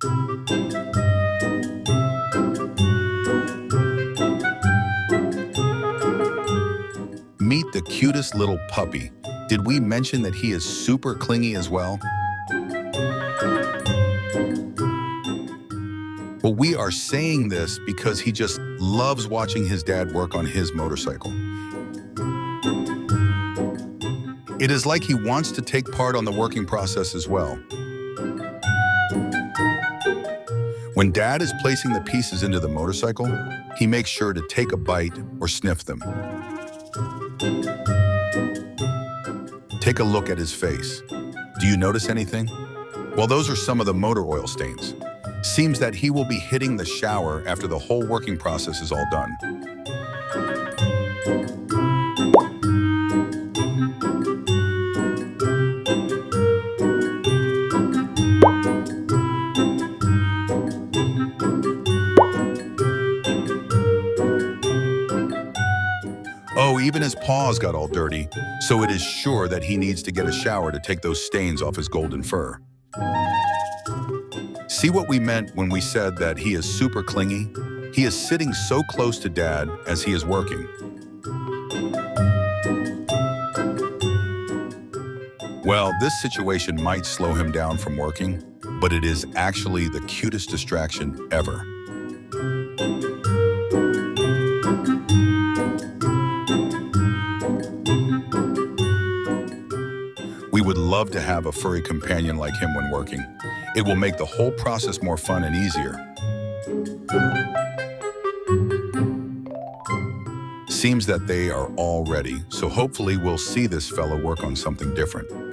Meet the cutest little puppy. Did we mention that he is super clingy as well? Well, we are saying this because he just loves watching his dad work on his motorcycle. It is like he wants to take part on the working process as well. When Dad is placing the pieces into the motorcycle, he makes sure to take a bite or sniff them. Take a look at his face. Do you notice anything? Well, those are some of the motor oil stains. Seems that he will be hitting the shower after the whole working process is all done. Oh, even his paws got all dirty, so it is sure that he needs to get a shower to take those stains off his golden fur. See what we meant when we said that he is super clingy? He is sitting so close to Dad as he is working. Well, this situation might slow him down from working, but it is actually the cutest distraction ever. We would love to have a furry companion like him when working. It will make the whole process more fun and easier. Seems that they are all ready, so hopefully we'll see this fella work on something different.